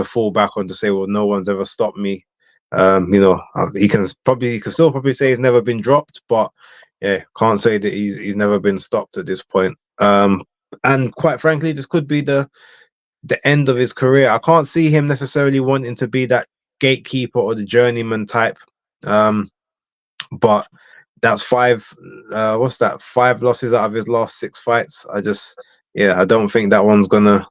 fall back on to say, well, no one's ever stopped me. He can still probably say he's never been dropped, but yeah, can't say that he's never been stopped at this point. And quite frankly, this could be the end of his career. I can't see him necessarily wanting to be that gatekeeper or the journeyman type. But that's 5 losses out of his last 6 fights. I don't think that one's gonna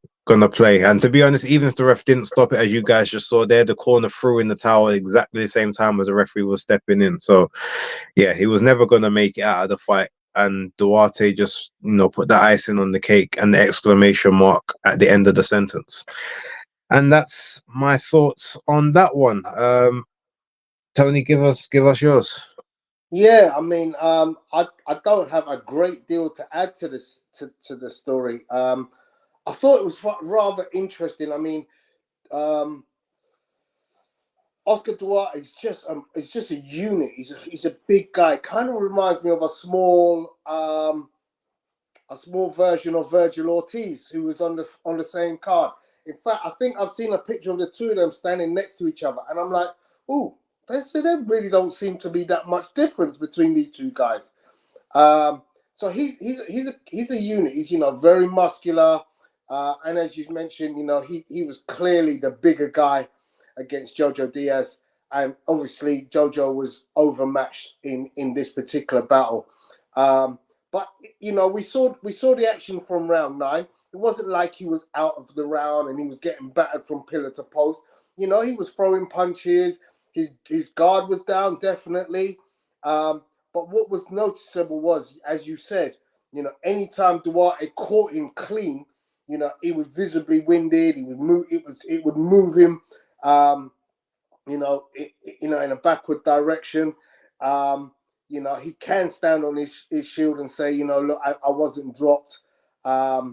play. And to be honest, even if the ref didn't stop it, as you guys just saw there, the corner threw in the towel exactly the same time as the referee was stepping in. So yeah, he was never gonna make it out of the fight. And Duarte just put the icing on the cake and the exclamation mark at the end of the sentence. And that's my thoughts on that one. Tony, give us yours. Yeah, I mean, I don't have a great deal to add to this to the story. I thought it was rather interesting. I mean, Oscar Duarte is just a unit. He's a big guy. Kind of reminds me of a small version of Virgil Ortiz, who was on the same card. In fact, I think I've seen a picture of the two of them standing next to each other, and I'm like, ooh, there really don't seem to be that much difference between these two guys. So he's a unit. He's very muscular, and as you mentioned, he was clearly the bigger guy against Jojo Diaz, and obviously Jojo was overmatched in this particular battle. But we saw the action from round 9. It wasn't like he was out of the round and he was getting battered from pillar to post. He was throwing punches. His guard was down, definitely. But what was noticeable was, as you said, anytime Duarte caught him clean, he was visibly winded. He would move. It would move him, in a backward direction. He can stand on his shield and say, look, I wasn't dropped. I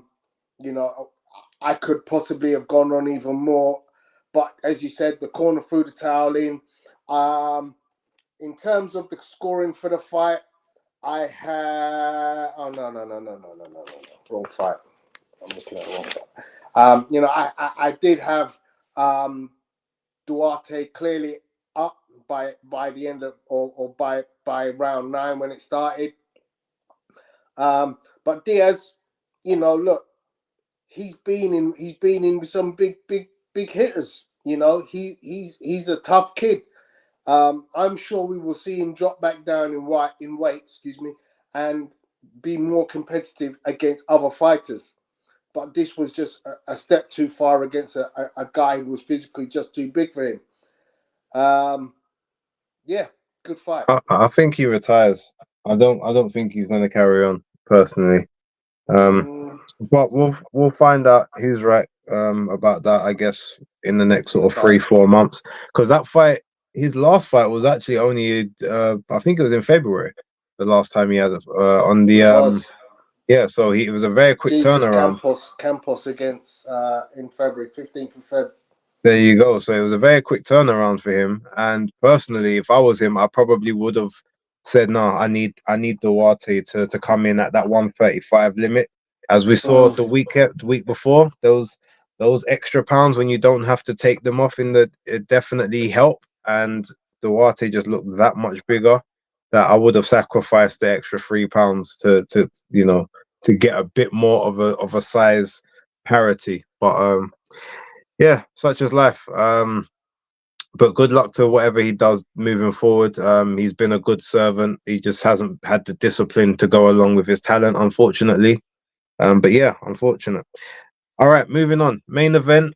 could possibly have gone on even more. But as you said, the corner threw the towel in. in terms of the scoring for the fight, I had no, wrong fight. I'm looking at the wrong fight. You know, I did have Duarte clearly up by the end of or by round 9 when it started. But Diaz, you know, look, he's been in some big hitters. You know, he's a tough kid. I'm sure we will see him drop back down in weight, and be more competitive against other fighters. But this was just a step too far against a guy who was physically just too big for him. Yeah, good fight. I think he retires. I don't think he's going to carry on personally. But we'll find out who's right about that, I guess, in the next sort of 3-4 months. Because that fight, his last fight was actually only I think it was in February, the last time he had on the yeah. So it was a very quick turnaround. Campos against in February, 15th of Feb. There you go. So it was a very quick turnaround for him. And personally, if I was him, I probably would have said, no, I need Duarte to come in at that 135 limit. As we saw the week before, those extra pounds when you don't have to take them off it definitely help. And Duarte just looked that much bigger that I would have sacrificed the extra £3 to get a bit more of a size parity. But yeah, such is life. But good luck to whatever he does moving forward. He's been a good servant. He just hasn't had the discipline to go along with his talent, unfortunately. But yeah, unfortunate. All right, moving on. Main event.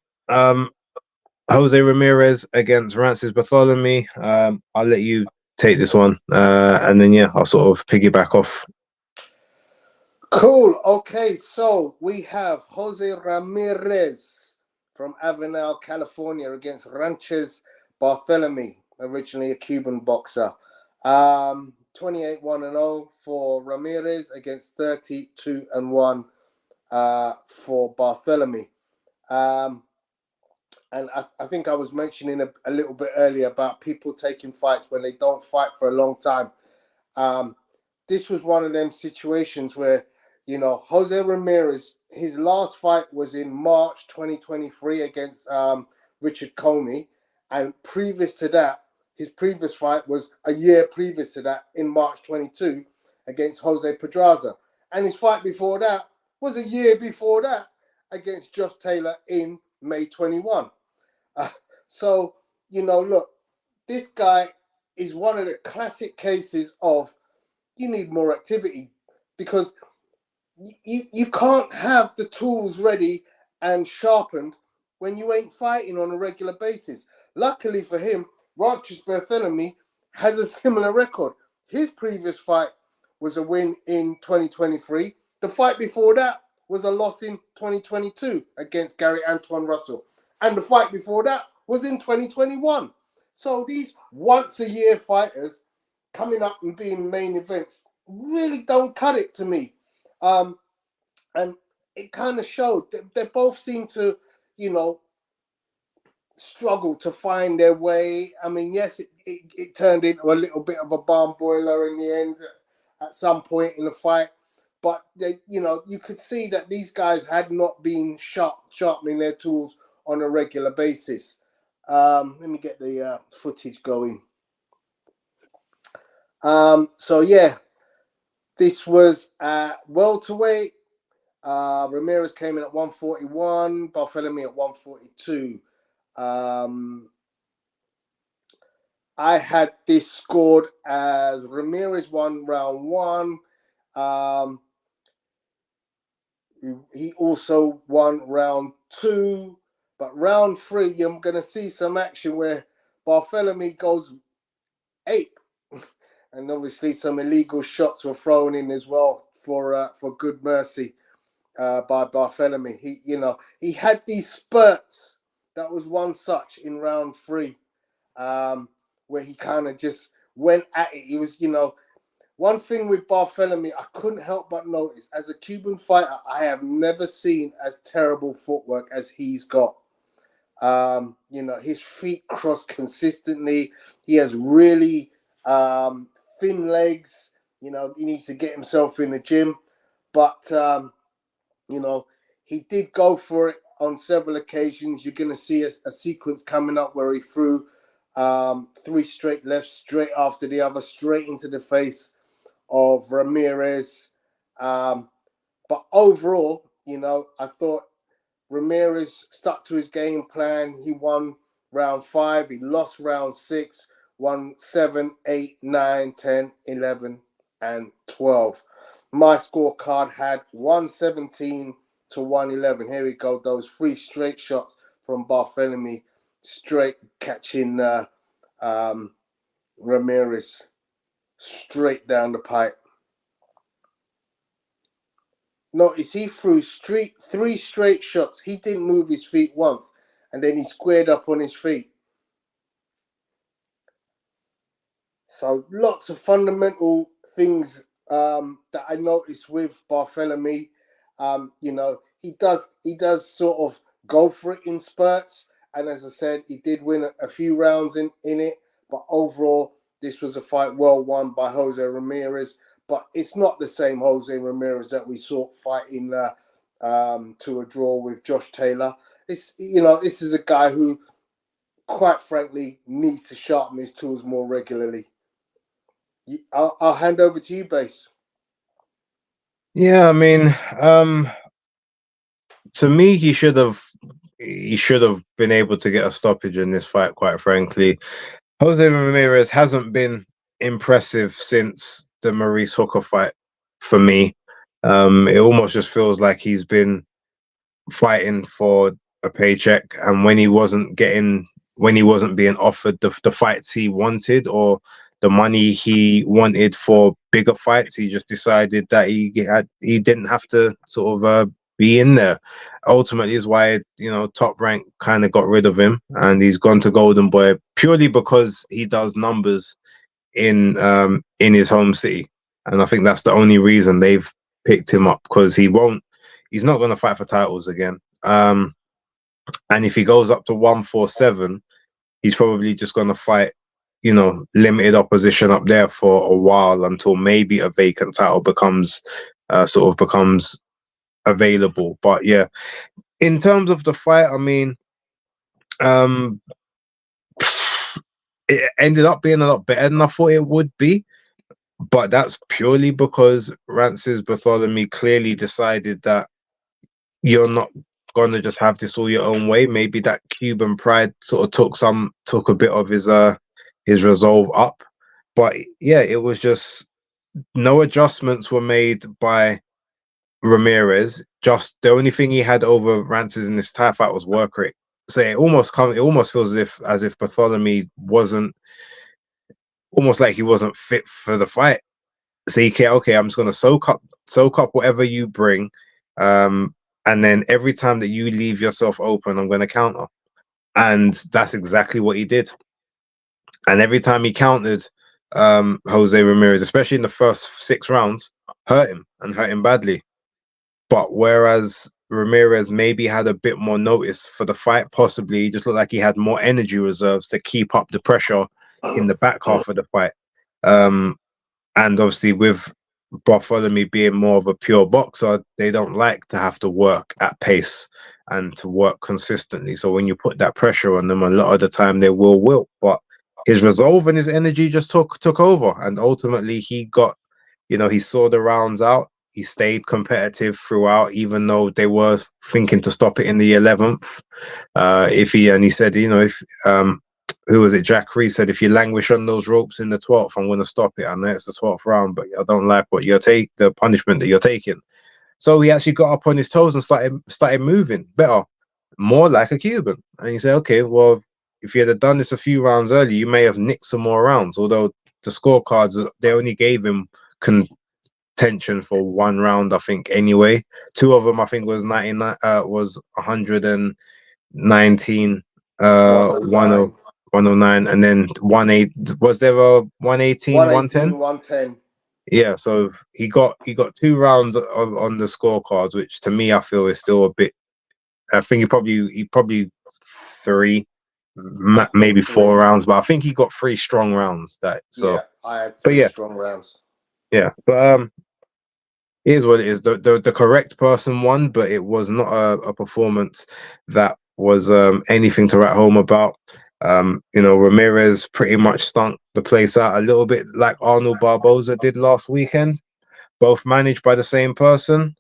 Jose Ramirez against Bartholomy. I'll let you take this one, and then yeah, I'll sort of piggyback off. Cool. Okay, so we have Jose Ramirez from Avenal, California, against Bartholomy, originally a Cuban boxer. 28-1-0 for Ramirez against 32-1 for Bartholomy. And I think I was mentioning a little bit earlier about people taking fights when they don't fight for a long time. This was one of them situations where, you know, Jose Ramirez, his last fight was in March 2023 against Richard Comey. And previous to that, his previous fight was a year previous to that in March 22 against Jose Pedraza. And his fight before that was a year before that against Josh Taylor in May 21. So, you know, look, this guy is one of the classic cases of you need more activity, because you can't have the tools ready and sharpened when you ain't fighting on a regular basis. Luckily for him, Bartholomy has a similar record. His previous fight was a win in 2023. The fight before that was a loss in 2022 against Gary Antoine Russell. And the fight before that was in 2021. So these once-a-year fighters coming up and being main events really don't cut it to me. And it kind of showed. They both seem to, you know, struggle to find their way. I mean, yes, it turned into a little bit of a barn boiler in the end at some point in the fight. But, they, you know, you could see that these guys had not been sharpening their tools on a regular basis. Let me get the footage going. So, yeah, this was welterweight. Ramirez came in at 141, Bartholomy at 142. I had this scored as Ramirez won round 1. He also won round 2, but round 3, you're going to see some action where Bartholomy goes ape, and obviously some illegal shots were thrown in as well for good mercy by Bartholomy. He had these spurts. That was one such in round 3, where he kind of just went at it. He was, one thing with Bartholomy, I couldn't help but notice, as a Cuban fighter, I have never seen as terrible footwork as he's got. His feet cross consistently. He has really Thin legs. You know, he needs to get himself in the gym. But, you know, he did go for it on several occasions. You're going to see a sequence coming up where he threw 3 straight lefts straight after the other, straight into the face of Ramirez. But overall, you know, I thought Ramirez stuck to his game plan. He won round 5. He lost round 6, won 7, 8, 9, 10, 11, and 12. My scorecard had 117 to 111. Here we go. Those 3 straight shots from Bartholomy, straight catching Ramirez straight down the pipe. Notice he threw 3 straight shots. He didn't move his feet once, and then he squared up on his feet. So lots of fundamental things that I noticed with Bartholomy. You know, he does sort of go for it in spurts, and as I said, he did win a few rounds in it. But overall, this was a fight well won by Jose Ramirez. But it's not the same Jose Ramirez that we saw fighting to a draw with Josh Taylor. This is a guy who, quite frankly, needs to sharpen his tools more regularly. I'll hand over to you, Base. Yeah, I mean, to me, he should have been able to get a stoppage in this fight. Quite frankly, Jose Ramirez hasn't been impressive since the Maurice Hooker fight. For me, it almost just feels like he's been fighting for a paycheck, and when he wasn't being offered the fights he wanted or the money he wanted for bigger fights, he just decided that he didn't have to sort of be in there. Ultimately is why, you know, Top Rank kind of got rid of him and he's gone to Golden Boy purely because he does numbers in his home city, and I think that's the only reason they've picked him up, because he's not going to fight for titles again. And if he goes up to 147, he's probably just going to fight, you know, limited opposition up there for a while until maybe a vacant title becomes available. But yeah, in terms of the fight, I mean, it ended up being a lot better than I thought it would be. But that's purely because Rances Bartholomy clearly decided that you're not gonna just have this all your own way. Maybe that Cuban pride sort of took a bit of his resolve up. But yeah, it was just no adjustments were made by Ramirez. Just the only thing he had over Rances in this tie fight was work rate. So it almost feels as if Bartholomy wasn't, almost like he wasn't fit for the fight. So okay, I'm just gonna soak up whatever you bring, and then every time that you leave yourself open, I'm gonna counter, and that's exactly what he did. And every time he countered, Jose Ramirez, especially in the first 6 rounds, hurt him badly. But whereas Ramirez maybe had a bit more notice for the fight, possibly he just looked like he had more energy reserves to keep up the pressure in the back half of the fight. And obviously with Bartholomy being more of a pure boxer, they don't like to have to work at pace and to work consistently. So when you put that pressure on them, a lot of the time they will wilt. But his resolve and his energy just took over, and ultimately he got, you know, he saw the rounds out. He stayed competitive throughout, even though they were thinking to stop it in the 11th. He said, you know, if who was it? Jack Reese said, if you languish on those ropes in the 12th, I'm going to stop it. I know it's the 12th round, but I don't like the punishment that you're taking. So he actually got up on his toes and started moving better, more like a Cuban. And he said, okay, well, if you had done this a few rounds early, you may have nicked some more rounds. Although the scorecards, they only gave him contention for 1 round, I think. Anyway, 2 of them, I think, was 119, 109, and then 18. Was there a 118, 110? 110. Yeah, so he got 2 rounds on the scorecards, which to me I feel is still a bit. I think he probably 3, maybe 4 rounds, but I think he got 3 strong rounds. I had But three yeah, strong rounds. yeah. But it is what it is. The correct person won, but it was not a performance that was anything to write home about. Ramirez pretty much stunk the place out a little bit like Arnold Barboza did last weekend. Both managed by the same person.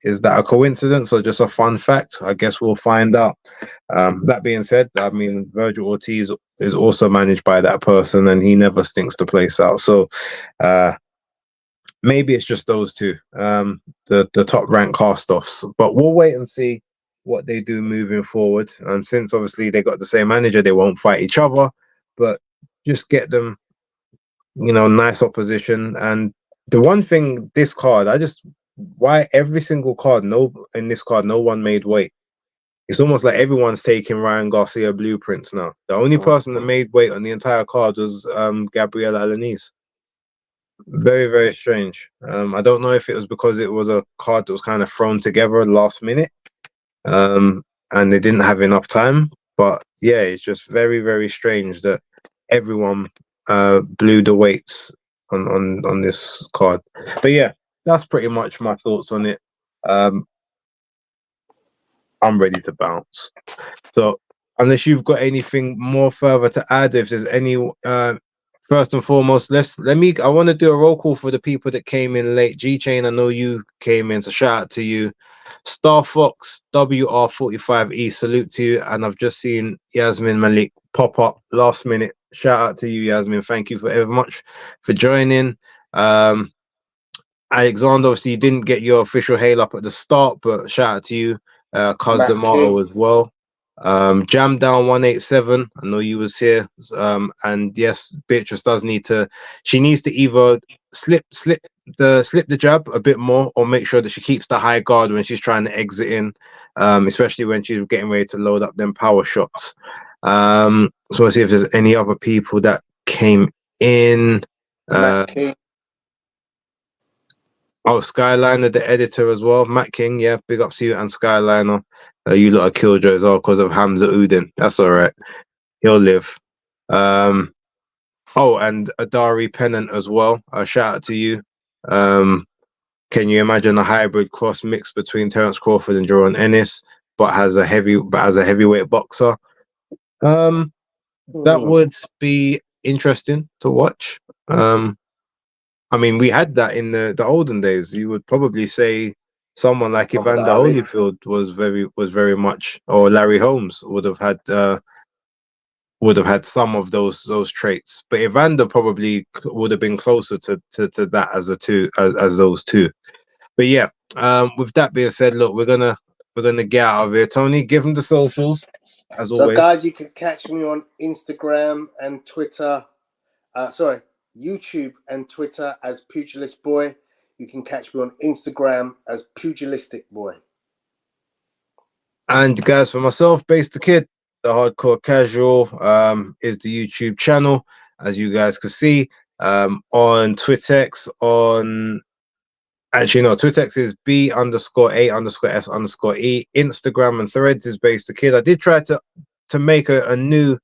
Is that a coincidence or just a fun fact? I guess we'll find out. That being said, I mean, Virgil Ortiz is also managed by that person, and he never stinks the place out. So maybe it's just those two, the top rank cast-offs. But we'll wait and see what they do moving forward. And since obviously they got the same manager, they won't fight each other, but just get them, nice opposition. And the one thing, this card, why every single card, in this card, no one made weight. It's almost like everyone's taking Ryan Garcia blueprints now. The only person that made weight on the entire card was Gabriel Alanis. Very, very strange. I don't know if it was because it was a card that was kind of thrown together last minute, and they didn't have enough time. But yeah, it's just very, very strange that everyone blew the weights on this card. But yeah, that's pretty much my thoughts on it. I'm ready to bounce. So unless you've got anything more further to add, if there's any first and foremost, I want to do a roll call for the people that came in late. G Chain, I know you came in, so shout out to you. Star Fox WR45E, salute to you. And I've just seen Yasmin Malik pop up last minute. Shout out to you, Yasmin. Thank you very much for joining. Alexander, obviously you didn't get your official hail up at the start, but shout out to you. Cos D'Amato as well. Jam Down 187, I know you was here. And yes, Beatrice does need to, she needs to either slip the jab a bit more, or make sure that she keeps the high guard when she's trying to exit in, especially when she's getting ready to load up them power shots. So let's see if there's any other people that came in. Skyliner, the editor as well. Matt King, yeah, big up to you and Skyliner. You lot are killjoy as well because of Hamza Udin. That's all right. He'll live. And Adari Pennant as well. Shout out to you. Can you imagine a hybrid cross mix between Terence Crawford and Jerron Ennis, but as a heavyweight boxer? That would be interesting to watch. I mean, we had that in the olden days. You would probably say someone like Evander Holyfield was very much, or Larry Holmes would have had some of those traits. But Evander probably would have been closer to that as those two. But yeah, with that being said, look, we're gonna get out of here. Tony, give them the socials as always. So guys, you can catch me on Instagram and Twitter. YouTube and Twitter as Pugilistboy. You can catch me on Instagram as Pugilistboy. And guys, for myself, BaseDaKID, the hardcore casual, is the YouTube channel, as you guys can see. On Twitex, Twitex is B_A_S_E. Instagram and Threads is BaseDaKID. I did try to make a new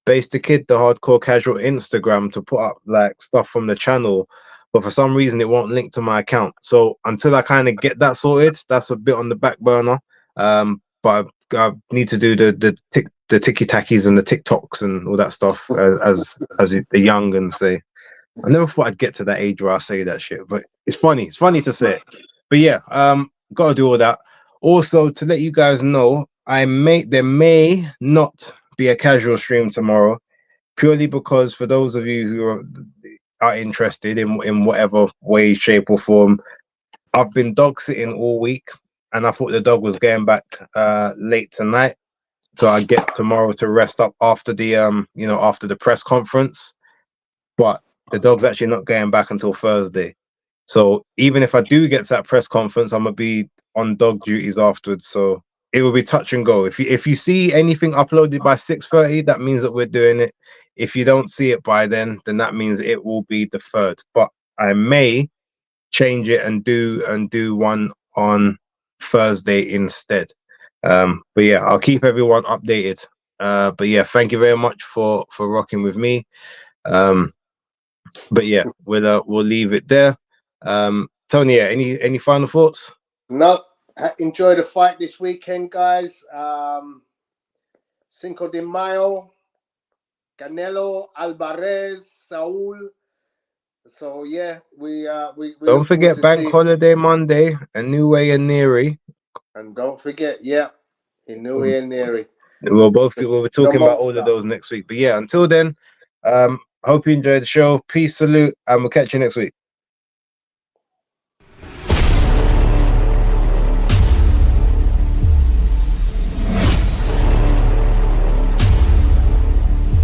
BaseDaKID, the hardcore casual Instagram, to put up like stuff from the channel, but for some reason it won't link to my account. So until I kind of get that sorted, that's a bit on the back burner. But I need to do the ticky tackies and the TikToks and all that stuff, as the young'uns say. I never thought I'd get to that age where I say that shit, but it's funny. It's funny to say it. But yeah, gotta do all that. Also, to let you guys know, there may not be a casual stream tomorrow, purely because for those of you who are interested in whatever way, shape or form, I've been dog sitting all week, and I thought the dog was going back late tonight, so I get tomorrow to rest up after the after the press conference. But the dog's actually not going back until Thursday. So even if I do get to that press conference, I'm gonna be on dog duties afterwards. So it will be touch and go. If you see anything uploaded by 6:30, that means that we're doing it. If you don't see it by then that means it will be the 3rd. But I may change it and do one on Thursday instead. But yeah, I'll keep everyone updated. But yeah, thank you very much for rocking with me. But yeah, we'll leave it there. Tony, yeah, any final thoughts? No, enjoy the fight this weekend, guys. Cinco de Mayo, Canelo, Alvarez, Saul. So yeah, we Don't look forward forget to Bank see. Holiday Monday, a new way in Neary. And don't forget, yeah, Inui and Neri, We'll be the talking about all of monster. those next week. But yeah, until then, hope you enjoyed the show. Peace, salute, and we'll catch you next week.